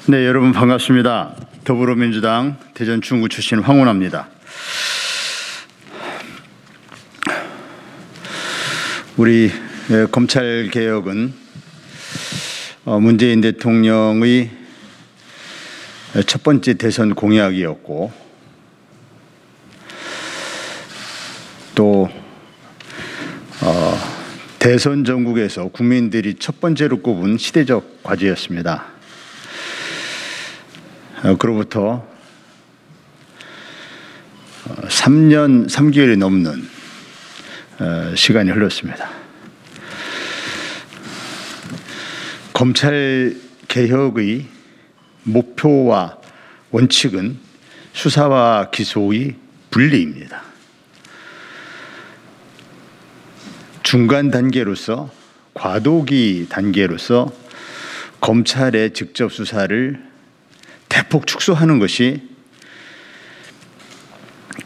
네, 여러분 반갑습니다. 더불어민주당 대전 중구 출신 황운하입니다. 우리 검찰개혁은 문재인 대통령의 첫 번째 대선 공약이었고, 또 대선 전국에서 국민들이 첫 번째로 꼽은 시대적 과제였습니다. 그로부터 3년 3개월이 넘는 시간이 흘렀습니다. 검찰 개혁의 목표와 원칙은 수사와 기소의 분리입니다. 중간 단계로서, 과도기 단계로서 검찰의 직접 수사를 대폭 축소하는 것이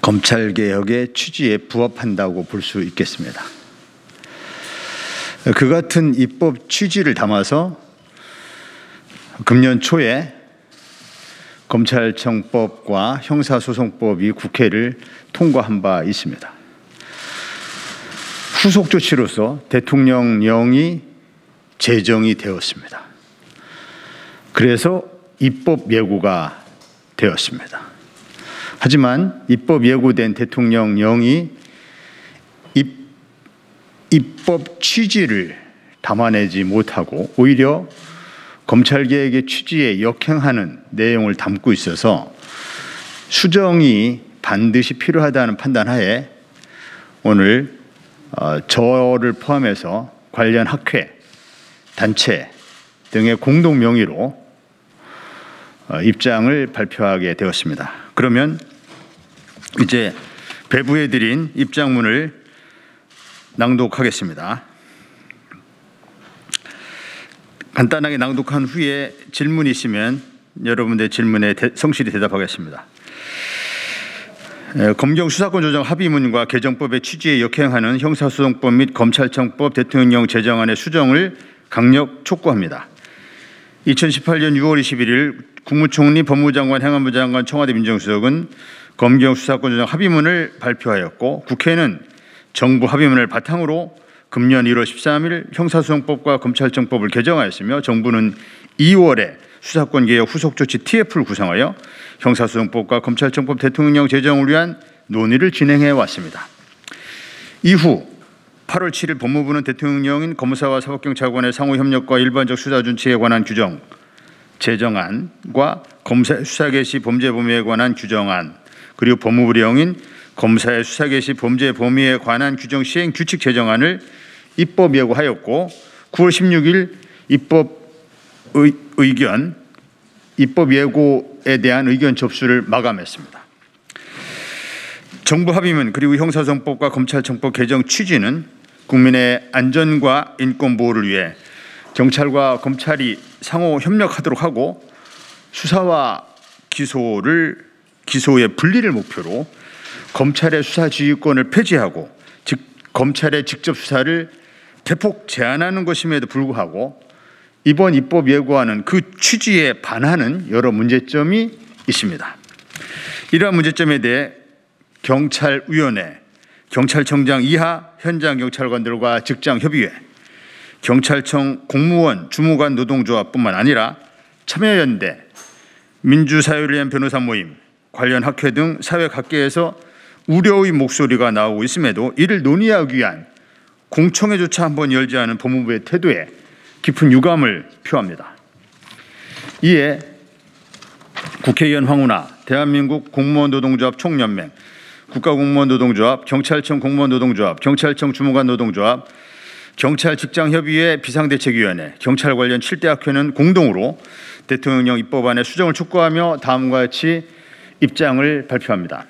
검찰개혁의 취지에 부합한다고 볼 수 있겠습니다. 그 같은 입법 취지를 담아서 금년 초에 검찰청법과 형사소송법이 국회를 통과한 바 있습니다. 후속 조치로서 대통령령이 제정이 되었습니다. 그래서 입법 예고가 되었습니다. 하지만 입법 예고된 대통령령이 입법 취지를 담아내지 못하고 오히려 검찰개혁의 취지에 역행하는 내용을 담고 있어서 수정이 반드시 필요하다는 판단하에 오늘 저를 포함해서 관련 학회, 단체 등의 공동 명의로 입장을 발표하게 되었습니다. 그러면 이제 배부해드린 입장문을 낭독하겠습니다. 간단하게 낭독한 후에 질문이 있으면 여러분들의 질문에 성실히 대답하겠습니다. 검경 수사권 조정 합의문과 개정법의 취지에 역행하는 형사소송법 및 검찰청법 대통령령 제정안의 수정을 강력 촉구합니다. 2018년 6월 21일 국무총리, 법무장관, 행안부 장관, 청와대 민정수석은 검경 수사권 조정 합의문을 발표하였고, 국회는 정부 합의문을 바탕으로 금년 1월 13일 형사소송법과 검찰청법을 개정하였으며, 정부는 2월에 수사권개혁 후속조치 TF를 구성하여 형사소송법과 검찰청법 대통령령 제정을 위한 논의를 진행해 왔습니다. 이후 8월 7일 법무부는 대통령령인 검사와 사법경찰관의 상호협력과 일반적 수사 준칙에 관한 규정 제정안과 검사의 수사 개시 범죄 범위에 관한 규정안, 그리고 법무부령인 검사의 수사 개시 범죄 범위에 관한 규정 시행 규칙 제정안을 입법 예고하였고, 9월 16일 입법 예고에 대한 의견 접수를 마감했습니다. 정부 합의문 그리고 형사소송법과 검찰청법 개정 취지는 국민의 안전과 인권 보호를 위해 경찰과 검찰이 상호 협력하도록 하고, 수사와 기소의 분리를 목표로 검찰의 수사 지휘권을 폐지하고 검찰의 직접 수사를 대폭 제한하는 것임에도 불구하고 이번 입법 예고안은 그 취지에 반하는 여러 문제점이 있습니다. 이러한 문제점에 대해 경찰위원회, 경찰청장 이하 현장 경찰관들과 직장협의회, 경찰청 공무원 주무관 노동조합뿐만 아니라 참여연대, 민주사회를 위한 변호사 모임, 관련 학회 등 사회 각계에서 우려의 목소리가 나오고 있음에도 이를 논의하기 위한 공청회조차 한번 열지 않은 법무부의 태도에 깊은 유감을 표합니다. 이에 국회의원 황운하, 대한민국 공무원 노동조합 총연맹, 국가공무원 노동조합, 경찰청 공무원 노동조합, 경찰청 주무관 노동조합, 경찰직장협의회 비상대책위원회, 경찰 관련 7대 학회는 공동으로 대통령령 입법안의 수정을 촉구하며 다음과 같이 입장을 발표합니다.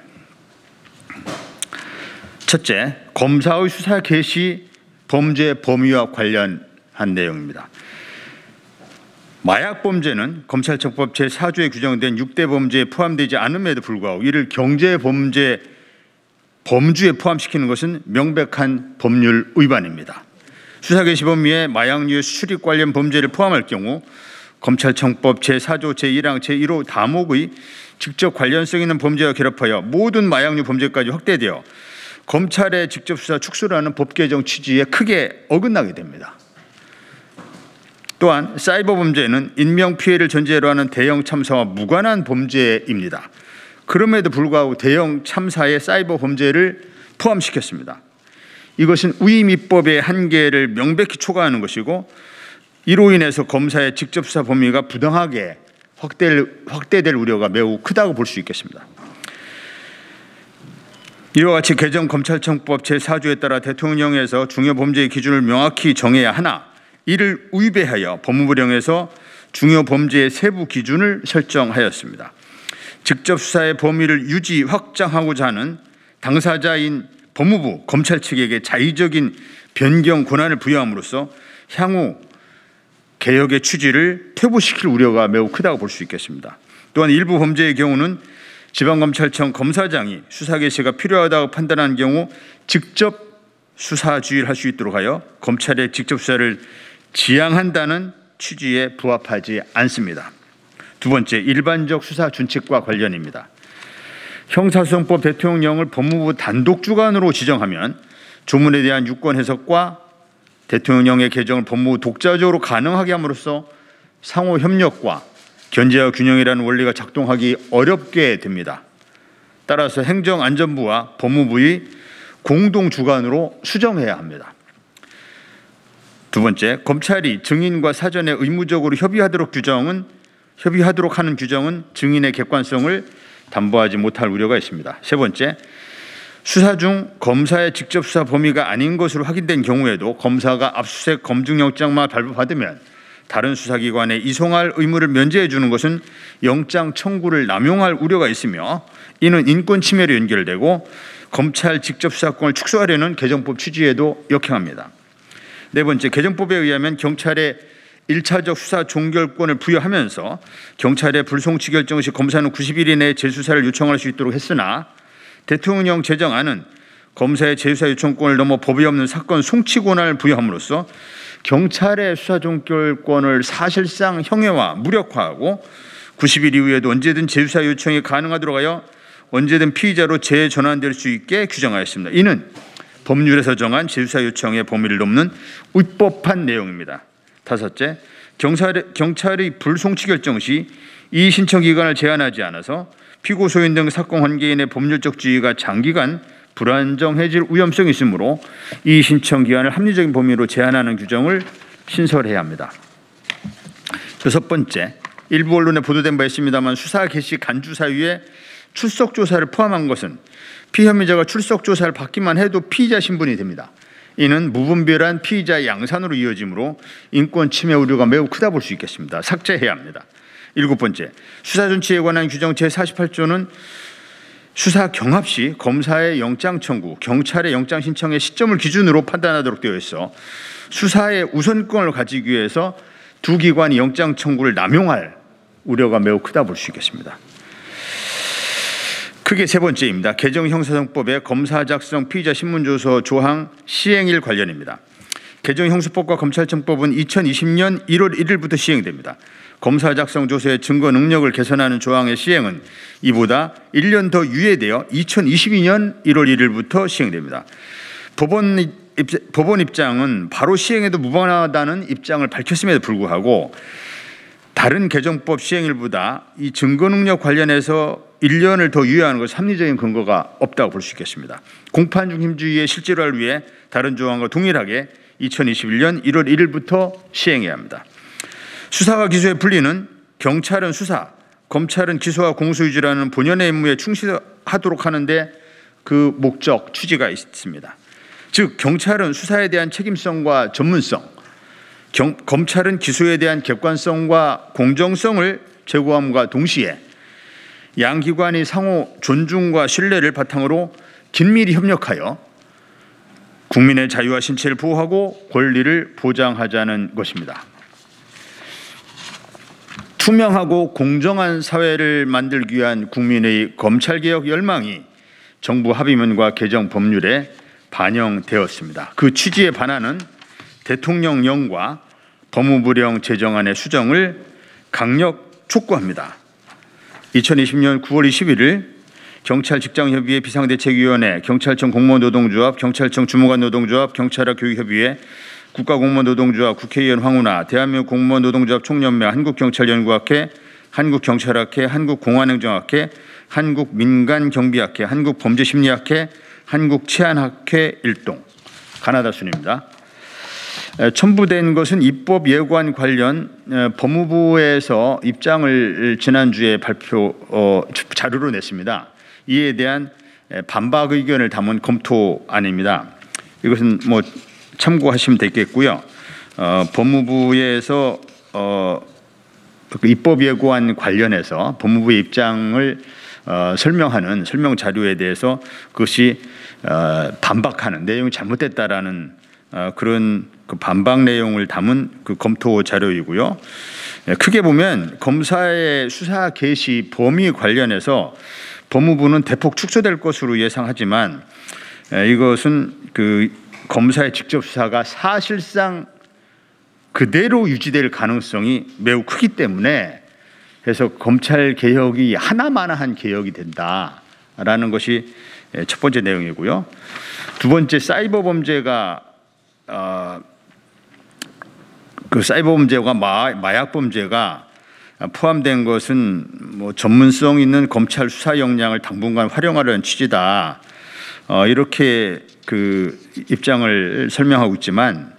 첫째, 검사의 수사 개시 범죄 범위와 관련한 내용입니다. 마약 범죄는 검찰청법 제4조에 규정된 6대 범죄에 포함되지 않음에도 불구하고 이를 경제 범죄 범주에 포함시키는 것은 명백한 법률 위반입니다. 수사 개시 범위에 마약류의 수출입 관련 범죄를 포함할 경우 검찰청법 제4조 제1항 제1호 다목의 직접 관련성 있는 범죄와 결합하여 모든 마약류 범죄까지 확대되어 검찰의 직접 수사 축소라는 법 개정 취지에 크게 어긋나게 됩니다. 또한 사이버 범죄는 인명피해를 전제로 하는 대형 참사와 무관한 범죄입니다. 그럼에도 불구하고 대형 참사에 사이버 범죄를 포함시켰습니다. 이것은 위임입법의 한계를 명백히 초과하는 것이고 이로 인해서 검사의 직접 수사 범위가 부당하게 확대될 우려가 매우 크다고 볼 수 있겠습니다. 이와 같이 개정 검찰청법 제4조에 따라 대통령령에서 중요 범죄의 기준을 명확히 정해야 하나 이를 위배하여 법무부령에서 중요 범죄의 세부 기준을 설정하였습니다. 직접 수사의 범위를 유지 확장하고자 하는 당사자인 법무부, 검찰 측에게 자의적인 변경 권한을 부여함으로써 향후 개혁의 취지를 퇴보시킬 우려가 매우 크다고 볼 수 있겠습니다. 또한 일부 범죄의 경우는 지방검찰청 검사장이 수사 개시가 필요하다고 판단한 경우 직접 수사 지휘를 할 수 있도록 하여 검찰의 직접 수사를 지향한다는 취지에 부합하지 않습니다. 두 번째, 일반적 수사 준칙과 관련입니다. 형사소송법 대통령령을 법무부 단독 주관으로 지정하면 조문에 대한 유권 해석과 대통령령의 개정을 법무부 독자적으로 가능하게 함으로써 상호 협력과 견제와 균형이라는 원리가 작동하기 어렵게 됩니다. 따라서 행정안전부와 법무부의 공동 주관으로 수정해야 합니다. 두 번째, 검찰이 증인과 사전에 의무적으로 협의하도록 하는 규정은 증인의 객관성을 담보하지 못할 우려가 있습니다. 세 번째, 수사 중 검사의 직접 수사 범위가 아닌 것으로 확인된 경우에도 검사가 압수수색 검증영장만 발부받으면 다른 수사기관에 이송할 의무를 면제해 주는 것은 영장 청구를 남용할 우려가 있으며 이는 인권 침해로 연결되고 검찰 직접 수사권을 축소하려는 개정법 취지에도 역행합니다. 네 번째, 개정법에 의하면 경찰에 1차적 수사 종결권을 부여하면서 경찰의 불송치 결정 시 검사는 90일 이내에 재수사를 요청할 수 있도록 했으나 대통령 제정안은 검사의 재수사 요청권을 넘어 법이 없는 사건 송치 권한을 부여함으로써 경찰의 수사 종결권을 사실상 형해와 무력화하고 90일 이후에도 언제든 재수사 요청이 가능하도록 하여 언제든 피의자로 재전환될 수 있게 규정하였습니다. 이는 법률에서 정한 재수사 요청의 범위를 넘는 위법한 내용입니다. 다섯째, 경찰의 불송치 결정 시 이의 신청 기간을 제한하지 않아서 피고 소인 등 사건 관계인의 법률적 지위가 장기간 불안정해질 위험성이 있으므로 이의 신청 기한을 합리적인 범위로 제한하는 규정을 신설해야 합니다. 여섯 번째, 일부 언론에 보도된 바 있습니다만 수사 개시 간주 사유에 출석 조사를 포함한 것은 피혐의자가 출석 조사를 받기만 해도 피의자 신분이 됩니다. 이는 무분별한 피의자 양산으로 이어지므로 인권 침해 우려가 매우 크다 볼 수 있겠습니다. 삭제해야 합니다. 일곱 번째, 수사 준칙에 관한 규정 제48조는 수사 경합 시 검사의 영장 청구, 경찰의 영장 신청의 시점을 기준으로 판단하도록 되어 있어 수사의 우선권을 가지기 위해서 두 기관이 영장 청구를 남용할 우려가 매우 크다 볼 수 있겠습니다. 크게 세 번째입니다. 개정 형사소송법의 검사 작성 피의자 신문조서 조항 시행일 관련입니다. 개정 형사법과 검찰청법은 2020년 1월 1일부터 시행됩니다. 검사 작성 조서의 증거 능력을 개선하는 조항의 시행은 이보다 1년 더 유예되어 2022년 1월 1일부터 시행됩니다. 법원 입장은 바로 시행해도 무방하다는 입장을 밝혔음에도 불구하고 다른 개정법 시행일보다 이 증거 능력 관련해서 1년을 더 유예하는 것은 합리적인 근거가 없다고 볼 수 있겠습니다. 공판 중 힘주의의 실제화를 위해 다른 조항과 동일하게 2021년 1월 1일부터 시행해야 합니다. 수사와 기소의 분리는 경찰은 수사, 검찰은 기소와 공소유지라는 본연의 임무에 충실하도록 하는데 그 목적, 취지가 있습니다. 즉 경찰은 수사에 대한 책임성과 전문성, 검찰은 기소에 대한 객관성과 공정성을 제고함과 동시에 양 기관이 상호 존중과 신뢰를 바탕으로 긴밀히 협력하여 국민의 자유와 신체를 보호하고 권리를 보장하자는 것입니다. 투명하고 공정한 사회를 만들기 위한 국민의 검찰개혁 열망이 정부 합의문과 개정 법률에 반영되었습니다. 그 취지에 반하는 대통령령과 법무부령 제정안의 수정을 강력 촉구합니다. 2020년 9월 21일 경찰 직장협의회 비상대책위원회, 경찰청 공무원노동조합, 경찰청 주무관 노동조합, 경찰학 교육협의회, 국가공무원노동조합, 국회의원 황운하, 대한민국 공무원노동조합 총연맹, 한국경찰연구학회, 한국경찰학회, 한국공안행정학회, 한국민간경비학회, 한국범죄심리학회, 한국치안학회 일동, 가나다 순입니다. 첨부된 것은 입법 예고안 관련 법무부에서 입장을 지난주에 자료로 냈습니다. 이에 대한 반박 의견을 담은 검토안입니다. 이것은 뭐 참고하시면 되겠고요. 법무부에서 입법 예고안 관련해서 법무부의 입장을 설명하는 설명 자료에 대해서 그것이 반박하는 내용이 잘못됐다라는 그런 그 반박 내용을 담은 그 검토 자료이고요. 크게 보면 검사의 수사 개시 범위 관련해서 법무부는 대폭 축소될 것으로 예상하지만 이것은 그 검사의 직접 수사가 사실상 그대로 유지될 가능성이 매우 크기 때문에 해서 검찰 개혁이 하나마나한 개혁이 된다라는 것이 첫 번째 내용이고요. 두 번째, 사이버 범죄가 그 사이버 범죄와 마약 범죄가 포함된 것은 뭐 전문성 있는 검찰 수사 역량을 당분간 활용하려는 취지다. 이렇게 그 입장을 설명하고 있지만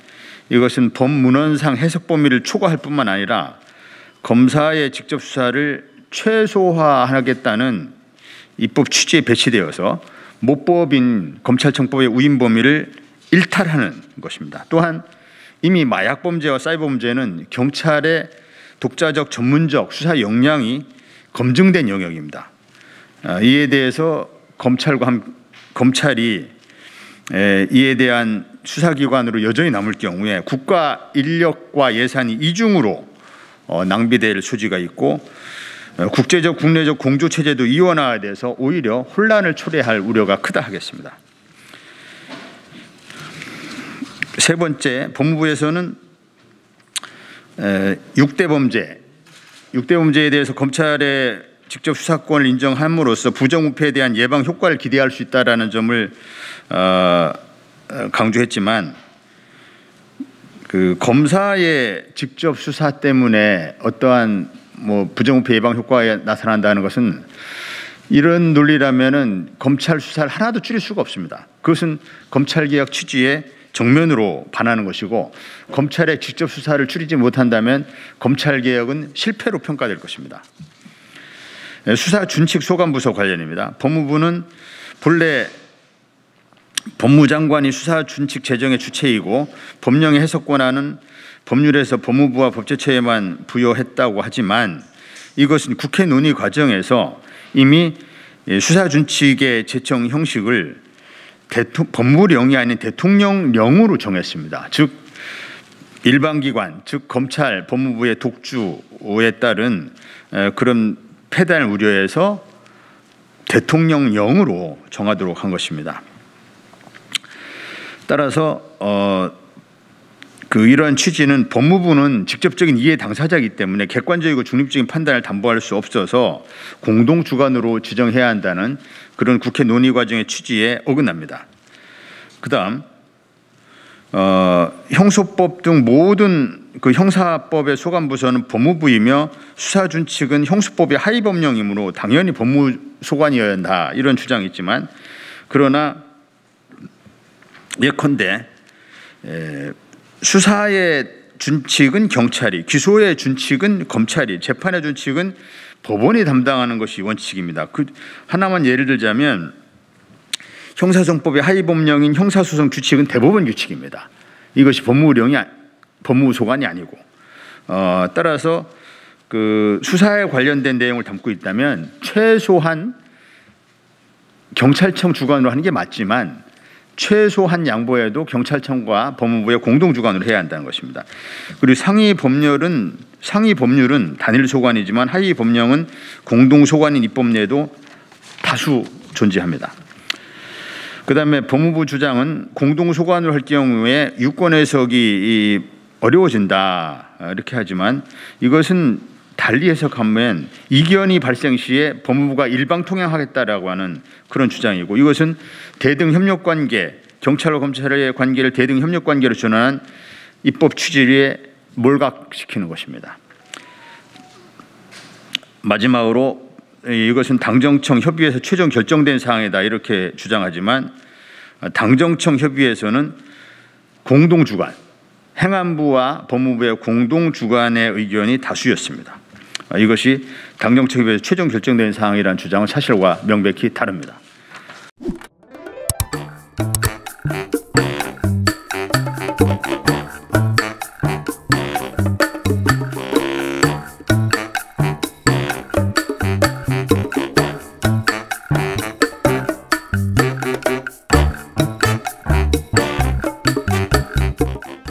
이것은 법문헌상 해석 범위를 초과할 뿐만 아니라 검사의 직접 수사를 최소화하겠다는 입법 취지에 배치되어서 모법인 검찰청법의 우인 범위를 일탈하는 것입니다. 또한 이미 마약 범죄와 사이버 범죄는 경찰의 독자적 전문적 수사 역량이 검증된 영역입니다. 이에 대해서 검찰이 이에 대한 수사기관으로 여전히 남을 경우에 국가 인력과 예산이 이중으로 낭비될 소지가 있고 국제적 국내적 공조체제도 이원화돼서 오히려 혼란을 초래할 우려가 크다 하겠습니다. 세 번째, 법무부에서는 6대 범죄에 대해서 검찰의 직접 수사권을 인정함으로써 부정부패에 대한 예방 효과를 기대할 수 있다라는 점을 강조했지만 그 검사의 직접 수사 때문에 어떠한 뭐 부정부패 예방 효과가 나타난다는 것은 이런 논리라면은 검찰 수사를 하나도 줄일 수가 없습니다. 그것은 검찰 개혁 취지에 정면으로 반하는 것이고 검찰의 직접 수사를 줄이지 못한다면 검찰 개혁은 실패로 평가될 것입니다. 수사 준칙 소관부서 관련입니다. 법무부는 본래 법무장관이 수사 준칙 제정의 주체이고 법령의 해석 권한은 법률에서 법무부와 법제처에만 부여했다고 하지만 이것은 국회 논의 과정에서 이미 수사 준칙의 제정 형식을 법무령이 아닌 대통령령으로 정했습니다. 즉 일반기관, 즉 검찰, 법무부의 독주에 따른 그런 폐단 우려에서 대통령령으로 정하도록 한 것입니다. 따라서 이러한 취지는 법무부는 직접적인 이해 당사자이기 때문에 객관적이고 중립적인 판단을 담보할 수 없어서 공동 주관으로 지정해야 한다는 그런 국회 논의 과정의 취지에 어긋납니다. 그다음 형소법 등 모든 그 형사법의 소관부서는 법무부이며 수사준칙은 형수법의 하위 법령이므로 당연히 법무소관이어야 한다 이런 주장이 있지만 그러나 예컨대 수사의 준칙은 경찰이, 기소의 준칙은 검찰이, 재판의 준칙은 법원이 담당하는 것이 원칙입니다. 그 하나만 예를 들자면 형사소송법의 하위 법령인 형사소송 규칙은 대법원 규칙입니다. 이것이 법무소관이 아니고 따라서 그 수사에 관련된 내용을 담고 있다면 최소한 경찰청 주관으로 하는 게 맞지만 최소한 양보해도 경찰청과 법무부의 공동 주관으로 해야 한다는 것입니다. 그리고 상위 법률은 단일 소관이지만 하위 법령은 공동 소관인 입법 내에도 다수 존재합니다. 그다음에 법무부 주장은 공동 소관을 할 경우에 유권 해석이 어려워진다 이렇게 하지만 이것은 달리 해석하면 이견이 발생 시에 법무부가 일방통행하겠다라고 하는 그런 주장이고, 이것은 대등 협력 관계, 경찰과 검찰의 관계를 대등 협력 관계로 전환한 입법 취지에 몰각시키는 것입니다. 마지막으로 이것은 당정청 협의에서 최종 결정된 사항이다 이렇게 주장하지만, 당정청 협의에서는 공동주관, 행안부와 법무부의 공동주관의 의견이 다수였습니다. 이것이 당정청 협의에서 최종 결정된 사항이라는 주장은 사실과 명백히 다릅니다.